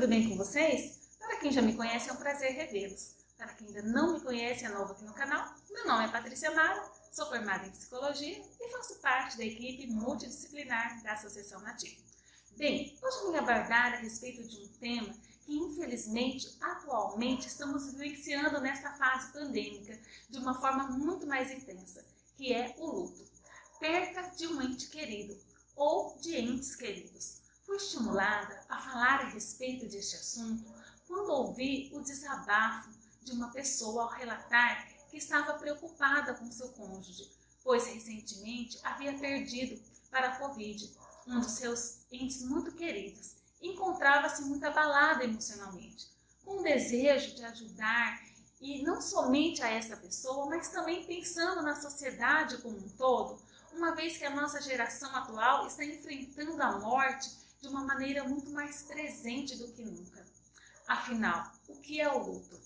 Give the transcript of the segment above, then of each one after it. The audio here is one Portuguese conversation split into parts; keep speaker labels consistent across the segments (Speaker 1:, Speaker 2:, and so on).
Speaker 1: tudo bem com vocês? Para quem já me conhece, é um prazer revê-los. Para quem ainda não me conhece, é novo aqui no canal, meu nome é Patrícia Mara, sou formada em Psicologia e faço parte da equipe multidisciplinar da Associação Nativa. Bem, hoje eu vim abordar a respeito de um tema que, infelizmente, atualmente estamos vivenciando nesta fase pandêmica de uma forma muito mais intensa, que é o luto. Perca de um ente querido ou de entes queridos. Fui estimulada a falar a respeito deste assunto quando ouvi o desabafo de uma pessoa ao relatar que estava preocupada com seu cônjuge, pois recentemente havia perdido para a Covid um dos seus entes muito queridos e encontrava-se muito abalada emocionalmente, com o desejo de ajudar e não somente a essa pessoa, mas também pensando na sociedade como um todo, uma vez que a nossa geração atual está enfrentando a morte de uma maneira muito mais presente do que nunca. Afinal, o que é o luto?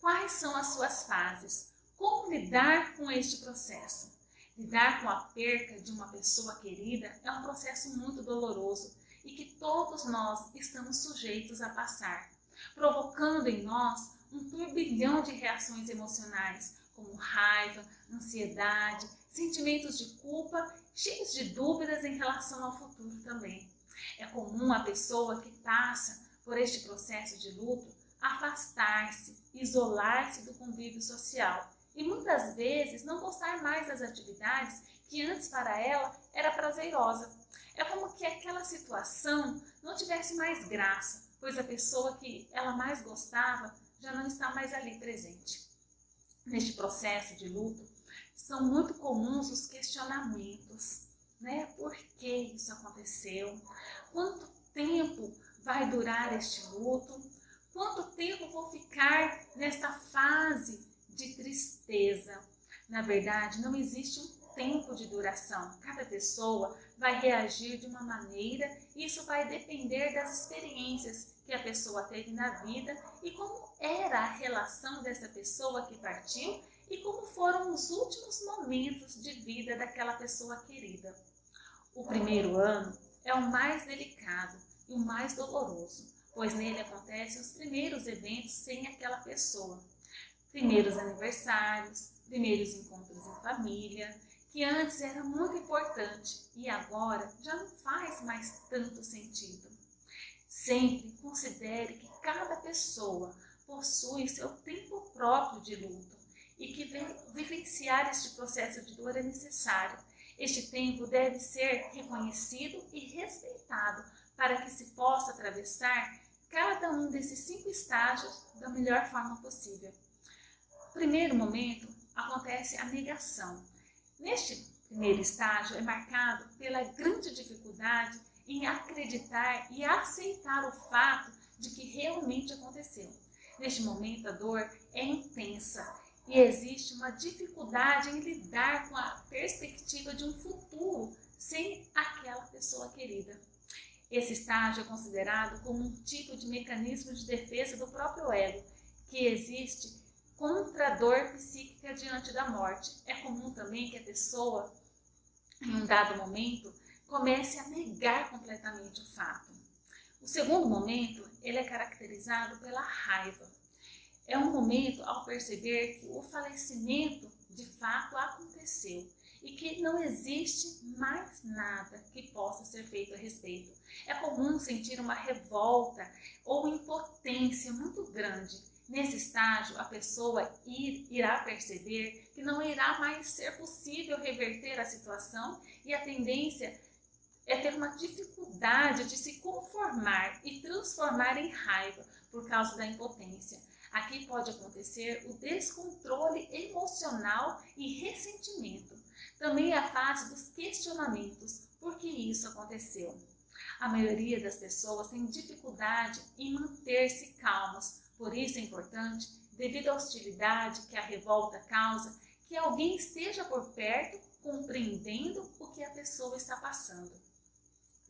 Speaker 1: Quais são as suas fases? Como lidar com este processo? Lidar com a perca de uma pessoa querida é um processo muito doloroso e que todos nós estamos sujeitos a passar, provocando em nós um turbilhão de reações emocionais, como raiva, ansiedade, sentimentos de culpa, cheios de dúvidas em relação ao futuro também. É comum a pessoa que passa por este processo de luto afastar-se, isolar-se do convívio social e muitas vezes não gostar mais das atividades que antes para ela era prazerosa. É como que aquela situação não tivesse mais graça, pois a pessoa que ela mais gostava já não está mais ali presente. Neste processo de luto, são muito comuns os questionamentos, né? Por que isso aconteceu? Quanto tempo vai durar este luto? Quanto tempo vou ficar nesta fase de tristeza? Na verdade, não existe um tempo de duração. Cada pessoa vai reagir de uma maneira e isso vai depender das experiências que a pessoa teve na vida e como era a relação dessa pessoa que partiu e como foram os últimos momentos de vida daquela pessoa querida. O primeiro ano é o mais delicado e o mais doloroso, pois nele acontecem os primeiros eventos sem aquela pessoa. Primeiros aniversários, primeiros encontros em família, que antes era muito importante e agora já não faz mais tanto sentido. Sempre considere que cada pessoa possui seu tempo próprio de luto e que vivenciar este processo de dor é necessário. Este tempo deve ser reconhecido e respeitado para que se possa atravessar cada um desses 5 estágios da melhor forma possível. No primeiro momento, acontece a negação. Neste primeiro estágio é marcado pela grande dificuldade em acreditar e aceitar o fato de que realmente aconteceu. Neste momento, a dor é intensa e existe uma dificuldade em lidar com a perspectiva de um futuro sem aquela pessoa querida. Esse estágio é considerado como um tipo de mecanismo de defesa do próprio ego, que existe contra a dor psíquica diante da morte. É comum também que a pessoa, em um dado momento, comece a negar completamente o fato. O segundo momento, ele é caracterizado pela raiva. É um momento ao perceber que o falecimento de fato aconteceu e que não existe mais nada que possa ser feito a respeito. É comum sentir uma revolta ou impotência muito grande. Nesse estágio, a pessoa irá perceber que não irá mais ser possível reverter a situação e a tendência é ter uma dificuldade de se conformar e transformar em raiva por causa da impotência. Aqui pode acontecer o descontrole emocional e ressentimento. Também a fase dos questionamentos. Por que isso aconteceu? A maioria das pessoas tem dificuldade em manter-se calmas. Por isso é importante, devido à hostilidade que a revolta causa, que alguém esteja por perto, compreendendo o que a pessoa está passando.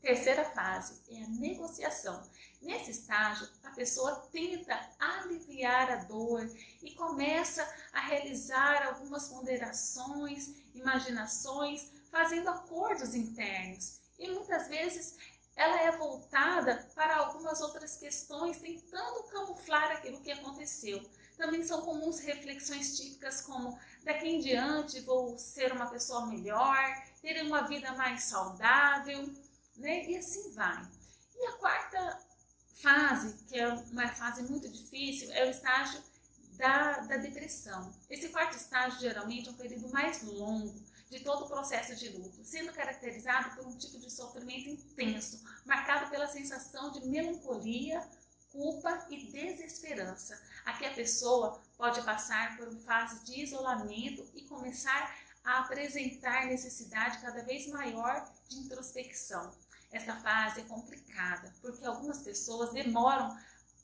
Speaker 1: Terceira fase é a negociação. Nesse estágio, a pessoa tenta aliviar a dor e começa a realizar algumas ponderações, imaginações, fazendo acordos internos. E muitas vezes ela é voltada para algumas outras questões, tentando camuflar aquilo que aconteceu. Também são comuns reflexões típicas como: daqui em diante vou ser uma pessoa melhor, ter uma vida mais saudável, né? E assim vai. E a quarta fase, que é uma fase muito difícil, é o estágio da depressão. Esse quarto estágio geralmente é um período mais longo de todo o processo de luto, sendo caracterizado por um tipo de sofrimento intenso, marcado pela sensação de melancolia, culpa e desesperança. Aqui a pessoa pode passar por uma fase de isolamento e começar a apresentar necessidade cada vez maior de introspecção. Essa fase é complicada, porque algumas pessoas demoram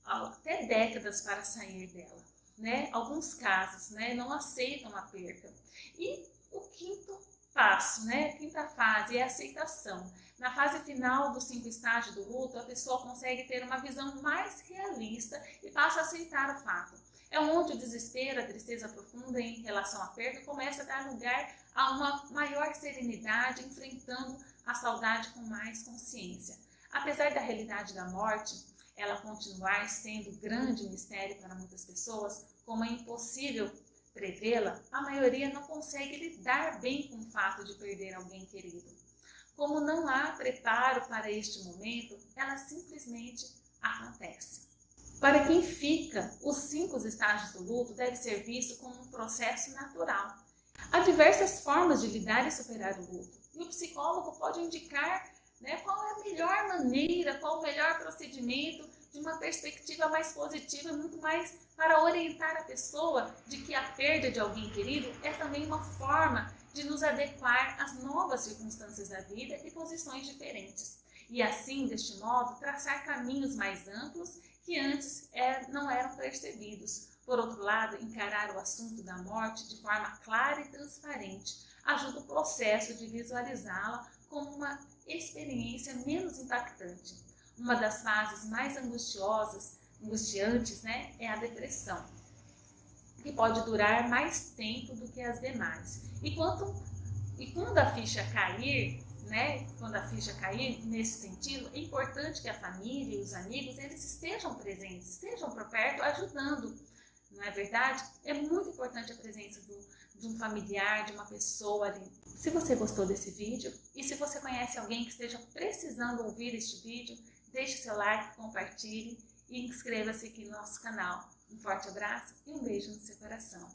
Speaker 1: até décadas para sair dela, né? Alguns casos, né, não aceitam a perda. E o quinto passo, né, a quinta fase é a aceitação. Na fase final dos 5 estágios do luto, a pessoa consegue ter uma visão mais realista e passa a aceitar o fato. É onde o desespero, a tristeza profunda em relação à perda começa a dar lugar a uma maior serenidade, enfrentando a saudade com mais consciência. Apesar da realidade da morte, ela continuar sendo grande mistério para muitas pessoas, como é impossível prevê-la, a maioria não consegue lidar bem com o fato de perder alguém querido. Como não há preparo para este momento, ela simplesmente acontece. Para quem fica, os 5 estágios do luto deve ser visto como um processo natural. Há diversas formas de lidar e superar o luto, e o psicólogo pode indicar, né, qual é a melhor maneira, qual o melhor procedimento, de uma perspectiva mais positiva, muito mais para orientar a pessoa de que a perda de alguém querido é também uma forma de nos adequar às novas circunstâncias da vida e posições diferentes. E assim, deste modo, traçar caminhos mais amplos que antes não eram percebidos. Por outro lado, encarar o assunto da morte de forma clara e transparente ajuda o processo de visualizá-la como uma experiência menos impactante. Uma das fases mais angustiantes, né, é a depressão, que pode durar mais tempo do que as demais. E quando a ficha cair, né, quando a ficha cair nesse sentido, é importante que a família e os amigos eles estejam presentes, estejam por perto, ajudando. Não é verdade? É muito importante a presença de um familiar, de uma pessoa ali. Se você gostou desse vídeo e se você conhece alguém que esteja precisando ouvir este vídeo, deixe seu like, compartilhe e inscreva-se aqui no nosso canal. Um forte abraço e um beijo no seu coração.